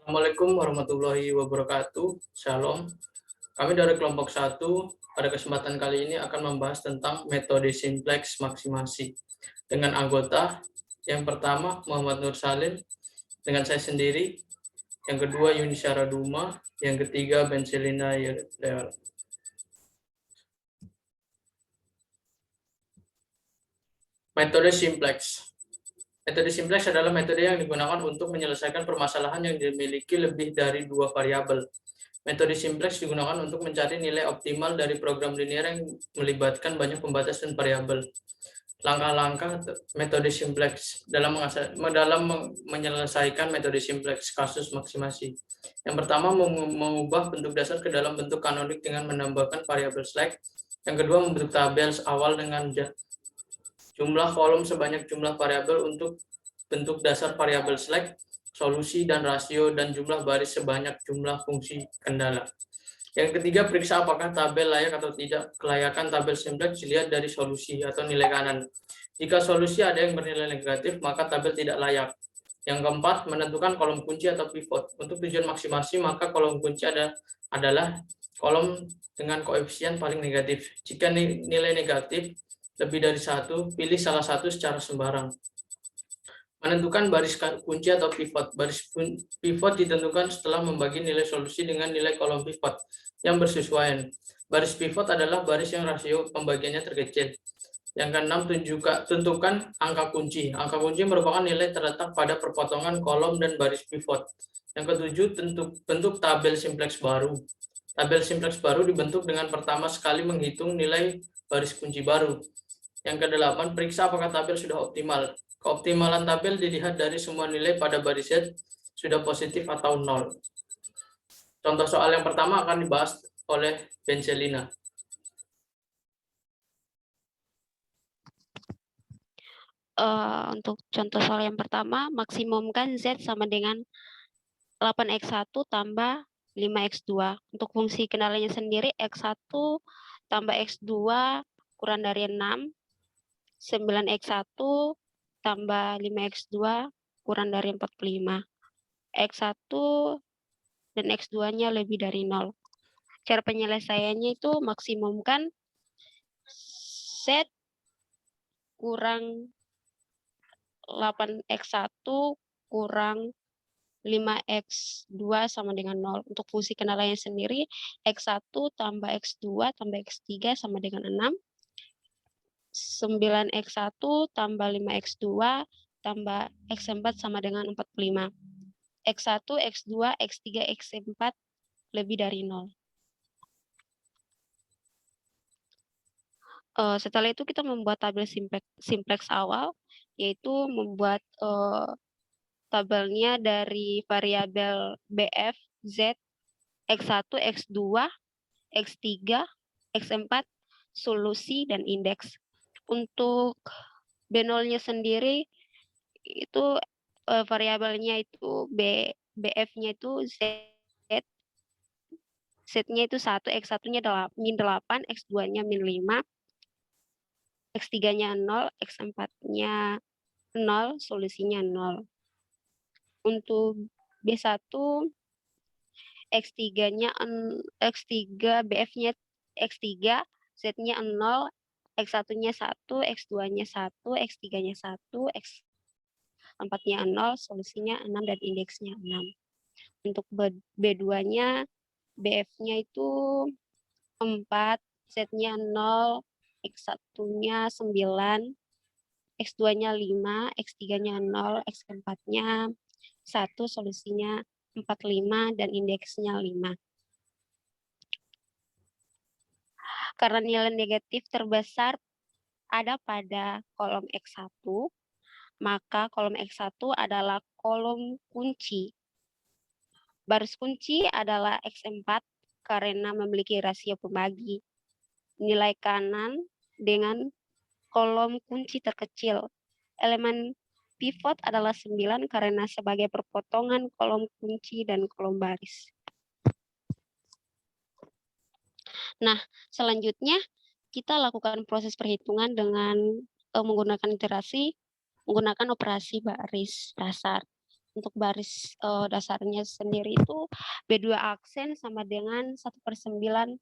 Assalamualaikum warahmatullahi wabarakatuh. Shalom. Kami dari kelompok 1 pada kesempatan kali ini akan membahas tentang metode simplex maksimasi dengan anggota yang pertama Muhammad Nur Salim, dengan saya sendiri, yang kedua Yuni Syara Duma, yang ketiga Bencelina Yerdel. Metode simplex. Metode simplex adalah metode yang digunakan untuk menyelesaikan permasalahan yang dimiliki lebih dari dua variabel. Metode simplex digunakan untuk mencari nilai optimal dari program linear yang melibatkan banyak pembatas dan variabel. Langkah-langkah metode simplex dalam menyelesaikan metode simplex kasus maksimasi. Yang pertama, mengubah bentuk dasar ke dalam bentuk kanonik dengan menambahkan variabel slack. Yang kedua, membentuk tabel awal dengan jumlah kolom sebanyak jumlah variabel untuk bentuk dasar variabel slack, solusi dan rasio, dan jumlah baris sebanyak jumlah fungsi kendala. Yang ketiga, periksa apakah tabel layak atau tidak. Kelayakan tabel simplex dilihat dari solusi atau nilai kanan. Jika solusi ada yang bernilai negatif, maka tabel tidak layak. Yang keempat, menentukan kolom kunci atau pivot. Untuk tujuan maksimasi, maka kolom kunci adalah kolom dengan koefisien paling negatif. Jika nilai negatif lebih dari 1, pilih salah satu secara sembarang. Menentukan baris kunci atau pivot. Baris pivot ditentukan setelah membagi nilai solusi dengan nilai kolom pivot yang bersesuaian. Baris pivot adalah baris yang rasio pembagiannya terkecil. Yang keenam, tentukan angka kunci. Angka kunci merupakan nilai terletak pada perpotongan kolom dan baris pivot. Yang ketujuh, bentuk tabel simplex baru. Tabel simplex baru dibentuk dengan pertama sekali menghitung nilai baris kunci baru. Yang kedelapan, periksa apakah tabel sudah optimal. Keoptimalan tabel dilihat dari semua nilai pada baris Z sudah positif atau nol. Contoh soal yang pertama akan dibahas oleh Bencelina. Untuk contoh soal yang pertama, maksimumkan Z sama dengan 8x1 tambah 5x2. Untuk fungsi kendalanya sendiri, x1 tambah x2 kurang dari 6, 9x1 tambah 5x2 kurang dari 45. X1 dan x2-nya lebih dari 0. Cara penyelesaiannya itu maksimumkan Z kurang 8x1 kurang 5x2 sama dengan 0. Untuk fungsi kendalanya sendiri, x1 tambah x2 tambah x3 sama dengan 6. 9x1 tambah 5x2 tambah x4 sama dengan 45. x1, x2, x3, x4 lebih dari 0. Setelah itu kita membuat tabel simplex awal, yaitu membuat tabelnya dari variabel BF, Z, X1, X2, X3, X4, solusi, dan indeks. Untuk B0-nya sendiri, itu variabelnya itu BF-nya itu Z, Z-nya itu 1, X1-nya min 8, X2-nya min 5, X3-nya 0, X4-nya 0, solusinya 0. Untuk B1, X3-nya X3 BF-nya X3, Z-nya 0, X1-nya 1, X2-nya 1, X3-nya 1, X4-nya 0, solusinya 6 dan indeksnya 6. Untuk B2-nya BF-nya itu 4, Z-nya 0, X1-nya 9, X2-nya 5, X3-nya 0, X4-nya 1, solusinya 45 dan indeksnya 5. Karena nilai negatif terbesar ada pada kolom X1, maka kolom X1 adalah kolom kunci. Baris kunci adalah X4 karena memiliki rasio pembagi nilai kanan dengan kolom kunci terkecil. Elemen pivot adalah 9 karena sebagai perpotongan kolom kunci dan kolom baris. Nah, selanjutnya kita lakukan proses perhitungan dengan menggunakan iterasi, menggunakan operasi baris dasar. Untuk baris dasarnya sendiri itu B2 aksen sama dengan 1/9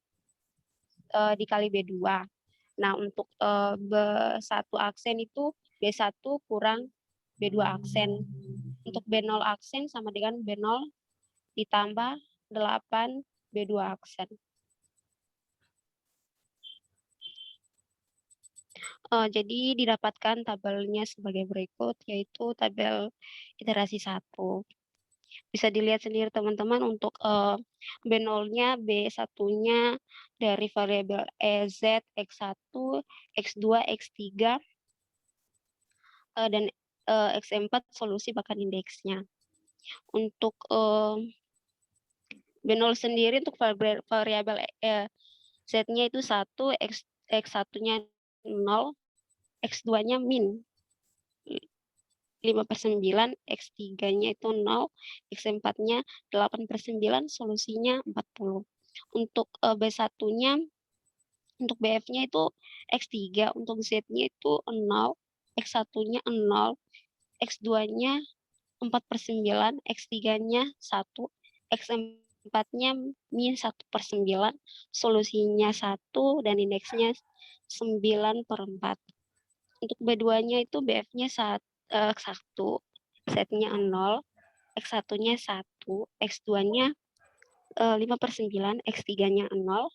dikali B2. Nah, untuk B1 aksen itu B1 kurang B2 aksen. Untuk B0 aksen sama dengan B0 ditambah 8 B2 aksen. Jadi didapatkan tabelnya sebagai berikut, yaitu tabel iterasi 1. Bisa dilihat sendiri teman-teman untuk B0-nya, B1-nya dari variabel EZ, X1, X2, X3, dan X4 solusi bahkan indeksnya. Untuk B0 sendiri untuk variabel Z-nya itu 1, X1-nya 0, X2-nya min 5/9, X3-nya itu 0, X4-nya 8/9, solusinya 40. Untuk B1-nya, untuk BF-nya itu X3, untuk Z-nya itu 0, X1-nya 0, X2-nya 4/9, X3-nya 1, X4-nya min 1/9, solusinya 1, dan indeksnya 9/4. Untuk B2-nya itu BF-nya 1, Z-nya 0, X1-nya 1, X2-nya 5/9, X3-nya 0,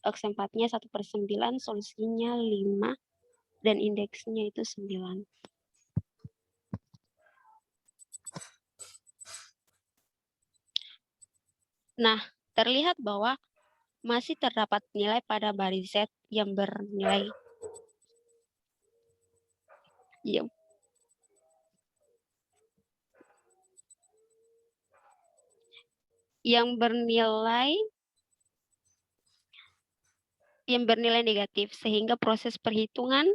X4-nya 1/9, solusinya 5, dan indeksnya itu 9. Nah, terlihat bahwa masih terdapat nilai pada baris Z yang bernilai yang bernilai negatif, sehingga proses perhitungan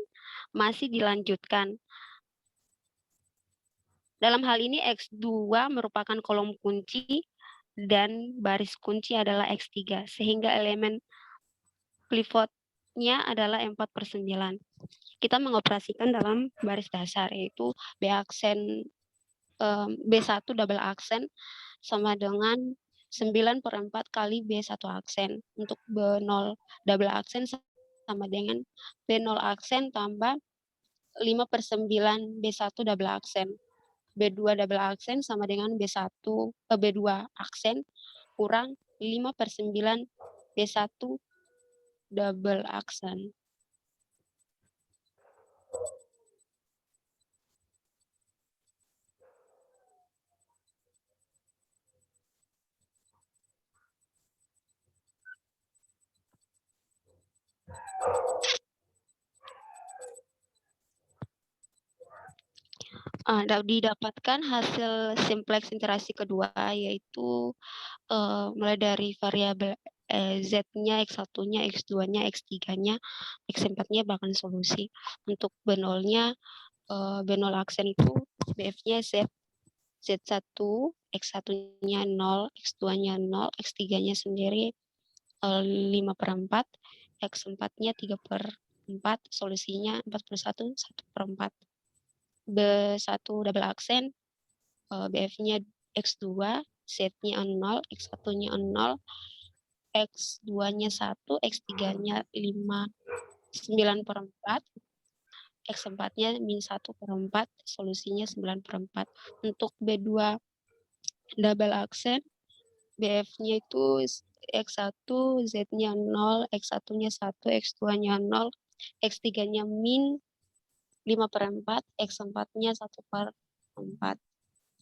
masih dilanjutkan. Dalam hal ini X2 merupakan kolom kunci dan baris kunci adalah X3, sehingga elemen pivotnya adalah 4/9. Kita mengoperasikan dalam baris dasar, yaitu B1 double aksen sama dengan 9/4 kali B1 aksen. Untuk B0 double aksen sama dengan B0 aksen tambah 5/9 B1 double aksen. B2 double aksen sama dengan B2 aksen kurang 5/9 B1 double aksen. Didapatkan hasil simplex iterasi kedua, yaitu mulai dari variabel Z-nya, X1-nya, X2-nya, X3-nya, X4-nya, bahkan solusi. Untuk B0-nya, B0 aksen itu BF-nya Z, Z1, X1-nya 0, X2-nya 0, X3-nya sendiri 5/4, X4-nya 3/4, solusinya 41, 1/4. B1 double aksen, BF-nya X2, Z-nya 0, X1-nya 0, X2-nya 1, X3-nya 5, 9/4, X4-nya min 1/4, solusinya 9/4. Untuk B2 double aksen, BF-nya itu X1, Z-nya 0, X1-nya 1, X2-nya 0, X3-nya min 5/4, X4-nya 1/4.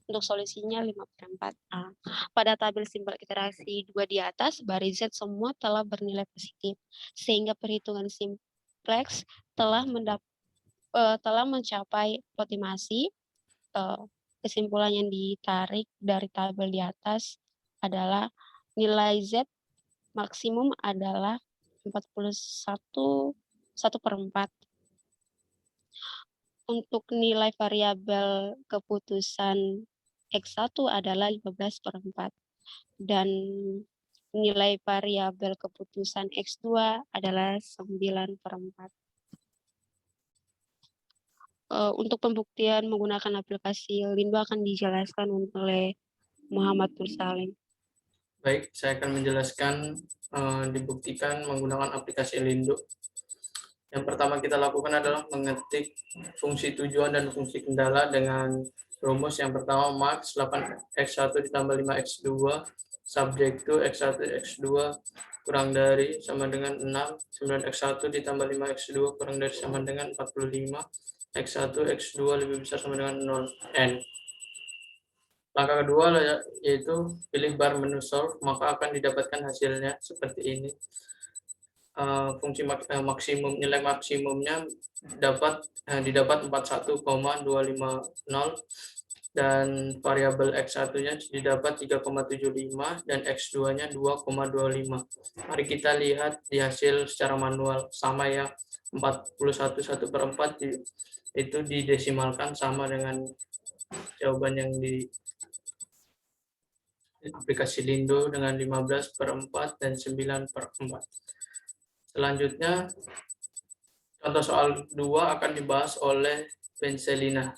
Untuk solusinya 5/4A. Pada tabel simbol iterasi 2 di atas, baris Z semua telah bernilai positif, sehingga perhitungan simplex telah mencapai optimasi. Kesimpulan yang ditarik dari tabel di atas adalah nilai Z maksimum adalah 41, 1/4. Untuk nilai variabel keputusan X1 adalah 15/4. Dan nilai variabel keputusan X2 adalah 9/4. untuk pembuktian menggunakan aplikasi Lindo akan dijelaskan oleh Muhammad Nur Salim. Baik, saya akan menjelaskan dibuktikan menggunakan aplikasi Lindo. Yang pertama kita lakukan adalah mengetik fungsi tujuan dan fungsi kendala dengan rumus yang pertama max 8x1 ditambah 5x2 subject to x1 x2 kurang dari sama dengan 6, 9x1 ditambah 5x2 kurang dari sama dengan 45, x1 x2 lebih besar sama dengan 0, n. Langkah kedua yaitu pilih bar menu solve, maka akan didapatkan hasilnya seperti ini. Fungsi maksimum, nilai maksimumnya didapat 41,250 dan variabel x1-nya didapat 3,75 dan x2-nya 2,25. Mari kita lihat di hasil secara manual, sama ya, 41/1/4 itu didesimalkan sama dengan jawaban yang di aplikasi Lindo dengan 15/4 dan 9/4. Selanjutnya, contoh soal 2 akan dibahas oleh Benselina.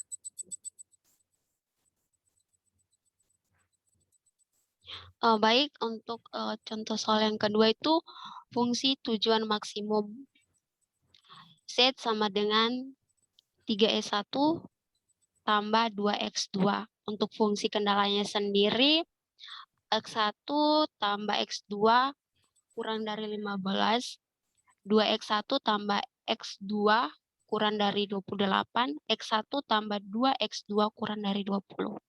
Baik, untuk contoh soal yang kedua itu fungsi tujuan maksimum. Z sama dengan 3S1 tambah 2X2. Untuk fungsi kendalanya sendiri, X1 tambah X2 kurang dari 15, 2X1 tambah X2 kurang dari 28, X1 tambah 2X2 kurang dari 20.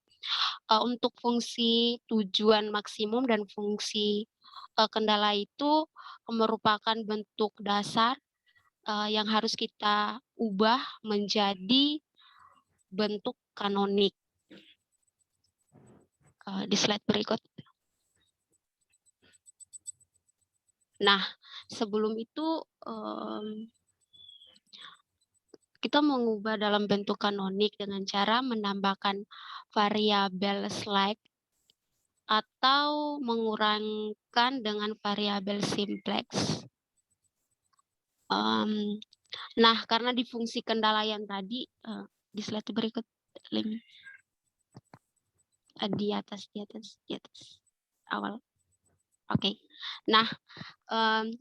Untuk fungsi tujuan maksimum dan fungsi kendala itu merupakan bentuk dasar yang harus kita ubah menjadi bentuk kanonik. Di slide berikut. Nah, sebelum itu kita mengubah dalam bentuk kanonik dengan cara menambahkan variabel slack atau mengurangkan dengan variabel simplex. Nah, karena di fungsi kendala yang tadi, di slide berikut, di atas awal. Oke. Nah,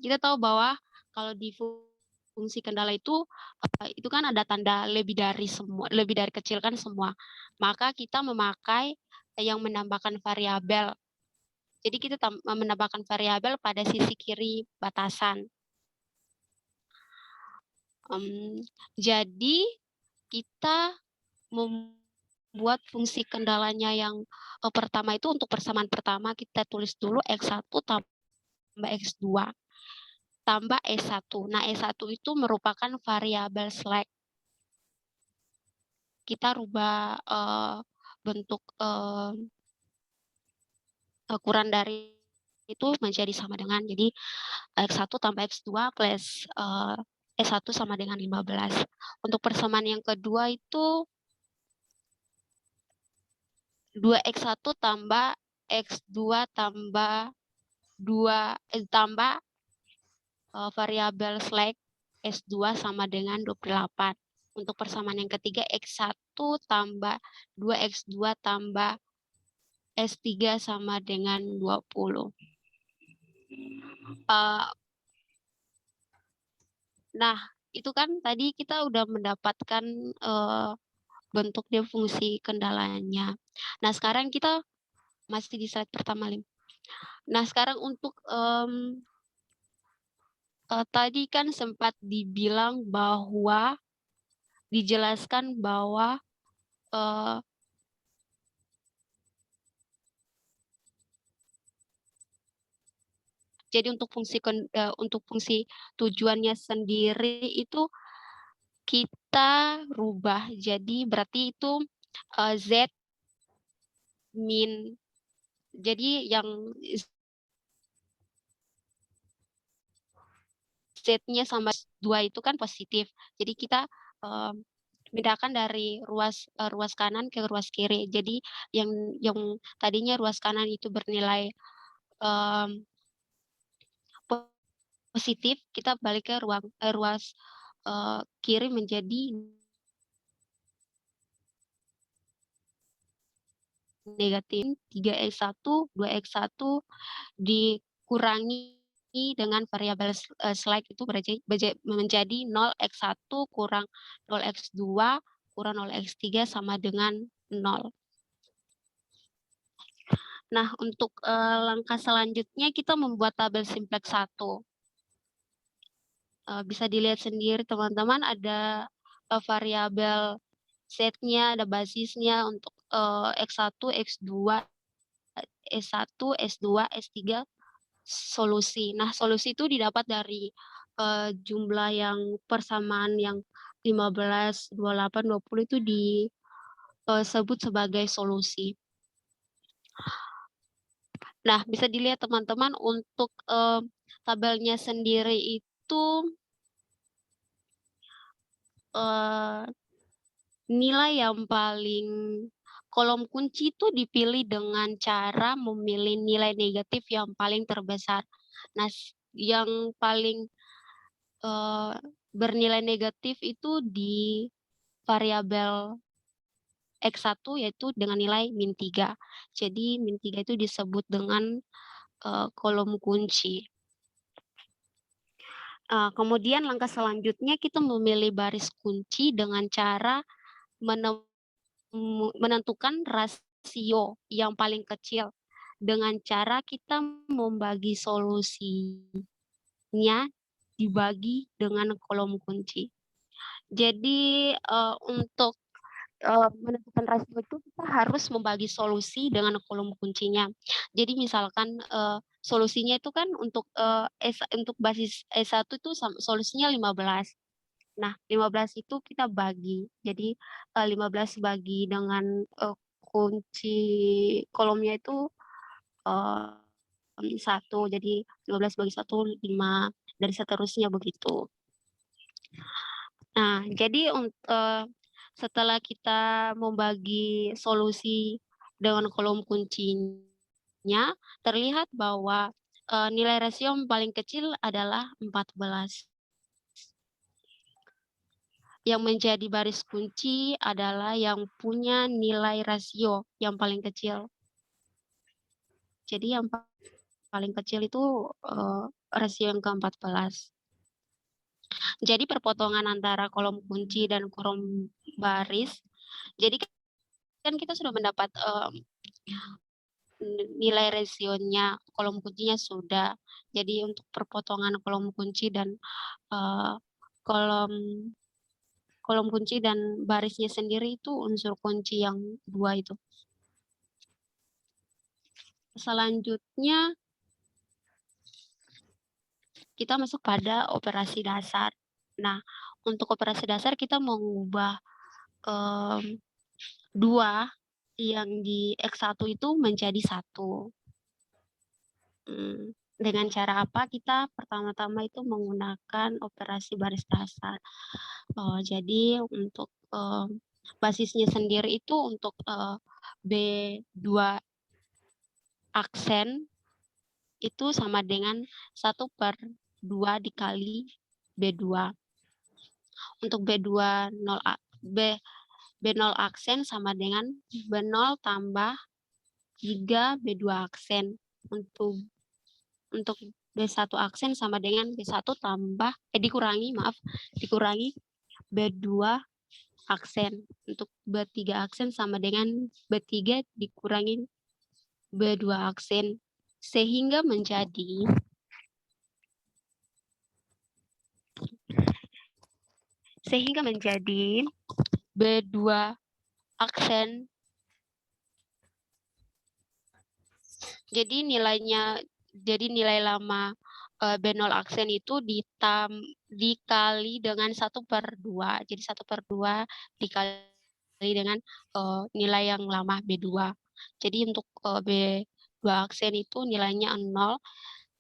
kita tahu bahwa kalau di fungsi kendala itu kan ada tanda lebih dari kecil kan semua. Maka kita memakai yang menambahkan variabel. Jadi kita menambahkan variabel pada sisi kiri batasan. Jadi kita membuat fungsi kendalanya yang pertama itu untuk persamaan pertama kita tulis dulu X1 tambah X2 tambah S1. Nah, S1 itu merupakan variabel slack. Kita rubah bentuk kurang dari itu menjadi sama dengan, jadi X1 tambah X2 plus S1 sama dengan 15. Untuk persamaan yang kedua itu 2X1 tambah X2 tambah tambah variabel slack S2 sama dengan 28. Untuk persamaan yang ketiga, X1 tambah 2X2 tambah S3 sama dengan 20. Nah, itu kan tadi kita udah mendapatkan bentuk dia fungsi kendalanya. Nah, sekarang kita masih di slide pertama, Lim. Nah, sekarang untuk tadi kan sempat dijelaskan bahwa jadi untuk fungsi tujuannya sendiri itu kita rubah. Jadi berarti itu Z min. Jadi yang Z-nya sama 2 itu kan positif. Jadi kita bedakan dari ruas kanan ke ruas kiri. Jadi yang tadinya ruas kanan itu bernilai positif, kita balik ke ruas kiri menjadi negatif 3x1, 2x1 dikurangi dengan variabel slack itu menjadi 0x1 kurang 0x2 kurang 0x3 sama dengan 0. Nah, untuk langkah selanjutnya kita membuat tabel simplex 1. Bisa dilihat sendiri teman-teman, ada variabel setnya, ada basisnya untuk X1, X2, S1, S2, S3, solusi. Nah, solusi itu didapat dari jumlah yang persamaan yang 15, 28, 20 itu disebut sebagai solusi. Nah, bisa dilihat teman-teman untuk tabelnya sendiri itu nilai yang paling kolom kunci itu dipilih dengan cara memilih nilai negatif yang paling terbesar. Nah, yang paling bernilai negatif itu di variabel X1 yaitu dengan nilai -3. Jadi -3 itu disebut dengan kolom kunci. Kemudian langkah selanjutnya kita memilih baris kunci dengan cara menentukan rasio yang paling kecil dengan cara kita membagi solusinya dibagi dengan kolom kunci. Jadi untuk menentukan rasio itu kita harus membagi solusi dengan kolom kuncinya. Jadi misalkan solusinya itu kan untuk untuk basis S1 itu solusinya 15. Nah, 15 itu kita bagi. Jadi 15 bagi dengan kunci kolomnya itu 1. Jadi 15 bagi 1, 5, dan seterusnya begitu. Nah, jadi setelah kita membagi solusi dengan kolom kuncinya, terlihat bahwa nilai rasio yang paling kecil adalah 14. Yang menjadi baris kunci adalah yang punya nilai rasio yang paling kecil. Jadi yang paling kecil itu rasio yang ke-14. Jadi perpotongan antara kolom kunci dan kolom baris. Jadi kan kita sudah mendapat nilai rasionya, kolom kuncinya sudah. Jadi untuk perpotongan kolom kunci dan kolom kunci dan barisnya sendiri itu unsur kunci yang 2 itu. Selanjutnya kita masuk pada operasi dasar. Nah, untuk operasi dasar kita mengubah 2 yang di X1 itu menjadi 1. Dengan cara apa? Kita pertama-tama itu menggunakan operasi baris dasar. Jadi untuk basisnya sendiri itu untuk B2 aksen itu sama dengan 1/2 dikali B2. Untuk B0 aksen sama dengan B0 tambah 3 B2 aksen. Untuk B1 aksen sama dengan B1 tambah, dikurangi B2 aksen. Untuk B3 aksen sama dengan B3 dikurangi B2 aksen. Sehingga menjadi B2 aksen. Jadi nilai lama B0 aksen itu dikali dengan 1/2. Jadi 1/2 dikali dengan nilai yang lama B2. Jadi untuk B2 aksen itu nilainya 0,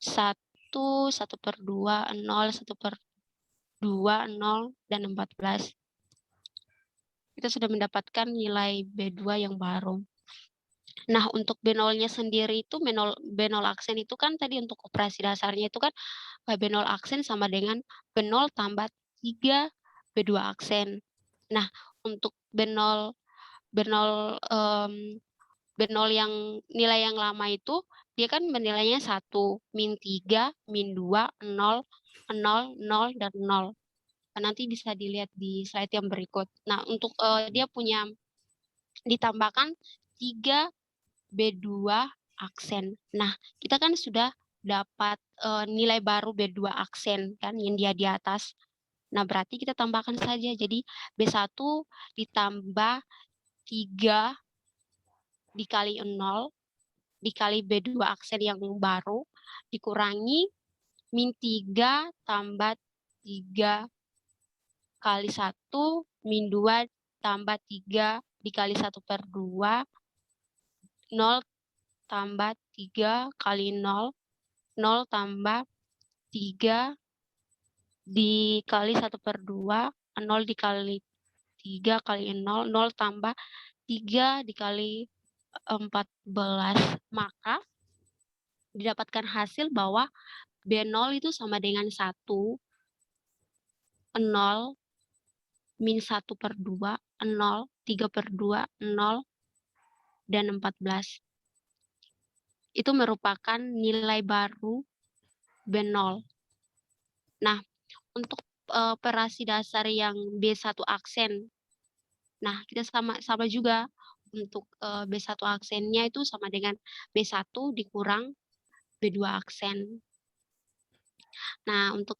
1, 1/2, 0, 1/2, 0, dan 14. Kita sudah mendapatkan nilai B2 yang baru. Nah, untuk B0-nya sendiri itu B0 aksen itu kan tadi untuk operasi dasarnya itu kan B0 aksen sama dengan B0 tambah 3 B2 aksen. Nah, untuk B0 B0 yang nilai yang lama itu dia kan menilainya 1, min 3, min 2, 0, 0, 0, dan 0. Nanti bisa dilihat di slide yang berikut. Nah, untuk dia punya ditambahkan 3 B2 aksen. Nah, kita kan sudah dapat nilai baru B2 aksen kan yang dia di atas. Nah, berarti kita tambahkan saja. Jadi B1 ditambah 3 dikali 0 dikali B2 aksen yang baru dikurangi min 3 tambah 3 kali 1 min 2 tambah 3 dikali 1/2 0 tambah 3 kali 0 0 tambah 3 dikali 1/2 0 dikali 3 kali 0 0 tambah 3 dikali 14, maka didapatkan hasil bahwa B0 itu sama dengan 1, 0, min 1/2, 0, 3/2, 0, dan 14. Itu merupakan nilai baru B0. Nah, untuk operasi dasar yang B1 aksen, nah kita sama juga untuk B1 aksennya itu sama dengan B1 dikurang B2 aksen. Nah, untuk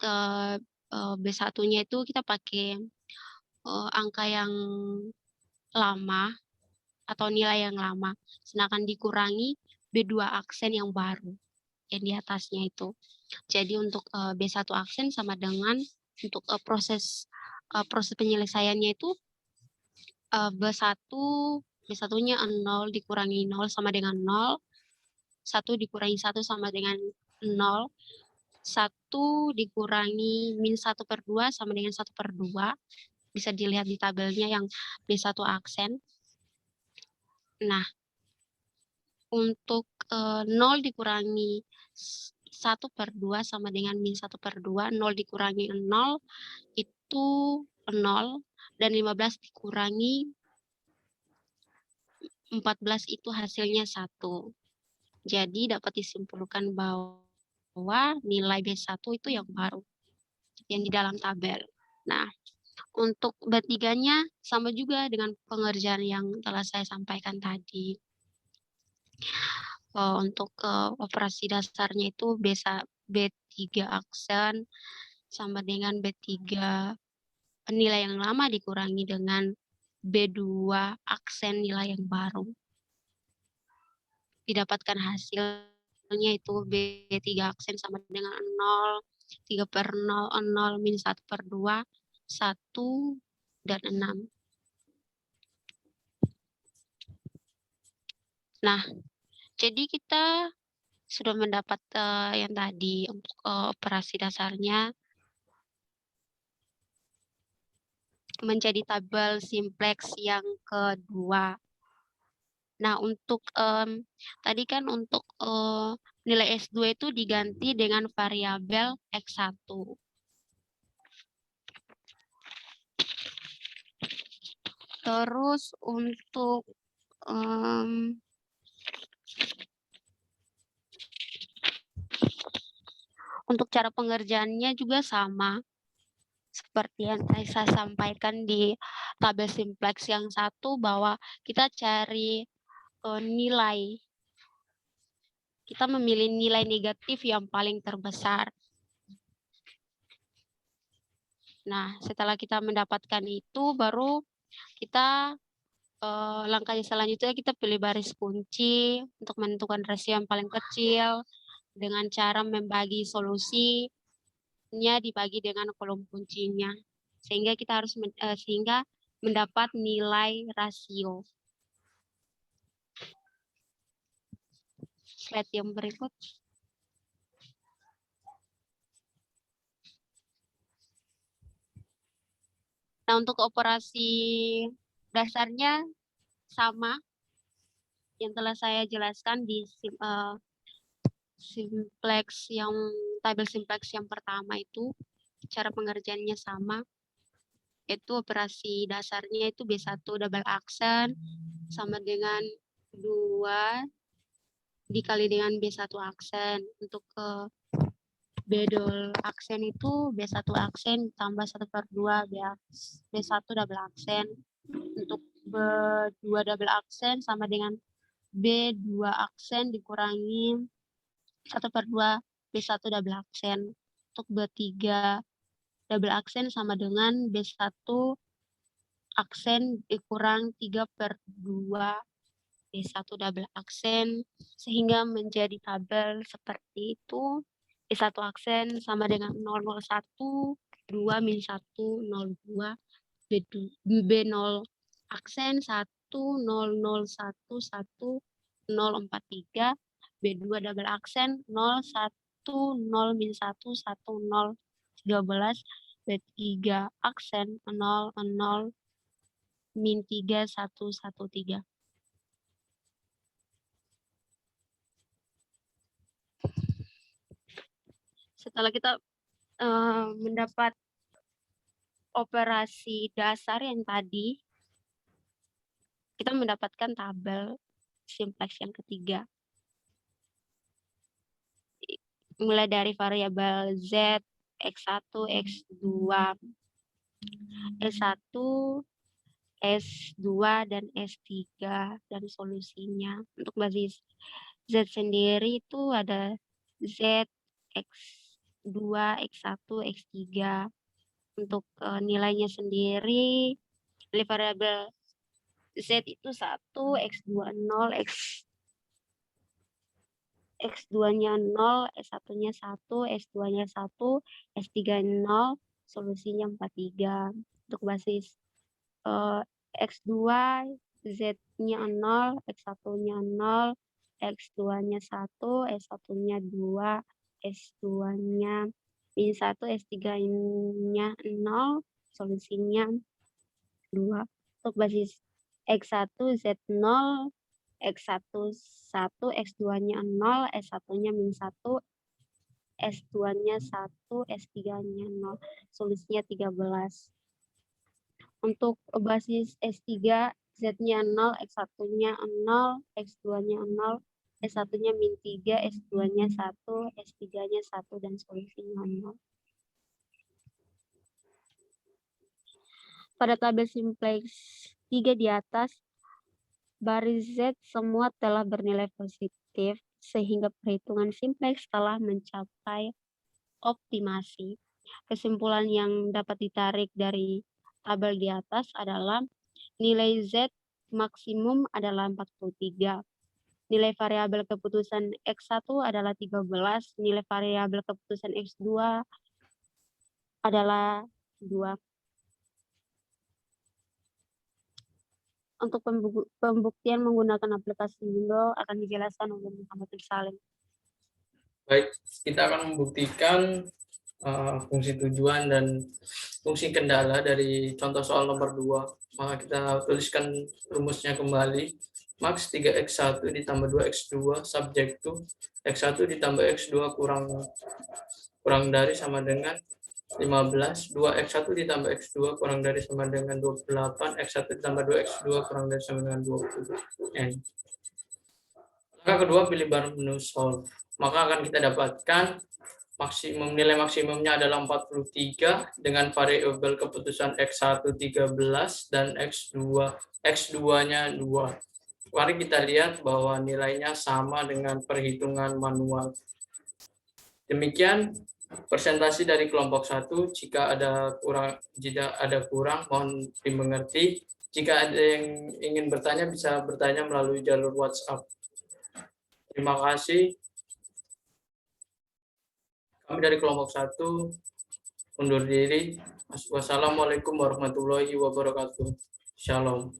B1-nya itu kita pakai angka yang lama atau nilai yang lama, sedangkan dikurangi B2 aksen yang baru yang di atasnya itu. Jadi untuk B1 aksen sama dengan untuk proses penyelesaiannya itu B1 B1-nya 0 dikurangi 0 sama dengan 0, 1 dikurangi 1 sama dengan 0, 1 dikurangi min 1/2 sama dengan 1/2. Bisa dilihat di tabelnya yang B1 aksen. Nah, untuk 0 dikurangi 1/2 sama dengan min 1/2, 0 dikurangi 0 itu 0, dan 15 dikurangi 14 itu hasilnya 1. Jadi dapat disimpulkan bahwa nilai B1 itu yang baru, yang di dalam tabel. Nah, untuk B3-nya sama juga dengan pengerjaan yang telah saya sampaikan tadi. Untuk operasi dasarnya itu B3 aksen sama dengan B3 nilai yang lama dikurangi dengan B2 aksen nilai yang baru. Didapatkan hasilnya itu B3 aksen sama dengan 0, 3/0, 0, min 1/2, 1, dan 6. Nah, jadi kita sudah mendapat yang tadi untuk operasi dasarnya menjadi tabel simplex yang kedua. Nah, untuk tadi kan untuk nilai S2 itu diganti dengan variabel X1. Terus untuk cara pengerjaannya juga sama seperti yang saya sampaikan di tabel simplex yang satu, bahwa kita cari nilai. Kita memilih nilai negatif yang paling terbesar. Nah, setelah kita mendapatkan itu, baru kita langkah selanjutnya kita pilih baris kunci untuk menentukan rasio yang paling kecil dengan cara membagi solusinya dibagi dengan kolom kuncinya, sehingga kita harus sehingga mendapat nilai rasio. Slide yang berikut. Nah, untuk operasi dasarnya sama yang telah saya jelaskan di simplex yang tabel simplex yang pertama itu. Cara pengerjaannya sama, yaitu operasi dasarnya itu B1 double aksen sama dengan 2 dikali dengan B1 aksen. Untuk B2 aksen itu B1 aksen tambah 1/2 B1 double aksen. Untuk B2 double aksen sama dengan B2 aksen dikurangi 1/2 B1 double aksen. Untuk B3 double aksen sama dengan B1 aksen dikurang 3/2 B1 double aksen, sehingga menjadi tabel seperti itu. B1 aksen sama dengan 001, 2 min 1, 02, B0 aksen 1, 001, 1, 043, B2 double aksen 01, 0 min 1, 1, 0, 13, B3 aksen 00, min 3, 1, 1, 3. Setelah kita mendapat operasi dasar yang tadi, kita mendapatkan tabel simplex yang ketiga. Mulai dari variabel Z, X1, X2, S1, S2, dan S3, dan solusinya. Untuk basis Z sendiri itu ada Z, X2, X1, X3. Untuk nilainya sendiri, nilai variabel Z itu 1, X2 0, X2-nya 0, S1-nya 1, S2-nya 1, S3 0, solusinya 43. Untuk basis X2, Z-nya 0, X1-nya 0, X2-nya 1, S1-nya 2, S2-nya min 1, S3-nya 0, solusinya 2. Untuk basis X1, Z0, X1 1, X2-nya 0, S1-nya min 1, S2-nya 1, S3-nya 0. Solusinya 13. Untuk basis S3, Z-nya 0, X1-nya 0, X2-nya 0, S1-nya min 3, S2-nya 1, S3-nya 1, dan solusinya 0. Pada tabel simplex 3 di atas, baris Z semua telah bernilai positif, sehingga perhitungan simplex telah mencapai optimasi. Kesimpulan yang dapat ditarik dari tabel di atas adalah nilai Z maksimum adalah 43. Nilai variabel keputusan X1 adalah 13, nilai variabel keputusan X2 adalah 2. Untuk pembuktian menggunakan aplikasi Windows akan dijelaskan oleh Muhammad Salim. Baik, kita akan membuktikan fungsi tujuan dan fungsi kendala dari contoh soal nomor 2. Maka kita tuliskan rumusnya kembali. Max 3x1 ditambah 2x2 subjektif x1 ditambah x2 kurang dari sama dengan 15, 2x1 ditambah x2 kurang dari sama dengan 28, x1 ditambah 2x2 kurang dari sama dengan 20. N. Maka kedua pilih baru menu solve. Maka akan kita dapatkan nilai maksimumnya adalah 43 dengan variabel keputusan X1 13 dan X2-nya 2. Mari kita lihat bahwa nilainya sama dengan perhitungan manual. Demikian presentasi dari kelompok 1. Jika ada kurang mohon dimengerti. Jika ada yang ingin bertanya bisa bertanya melalui jalur WhatsApp. Terima kasih. Kami dari kelompok 1 undur diri. Wassalamualaikum warahmatullahi wabarakatuh. Shalom.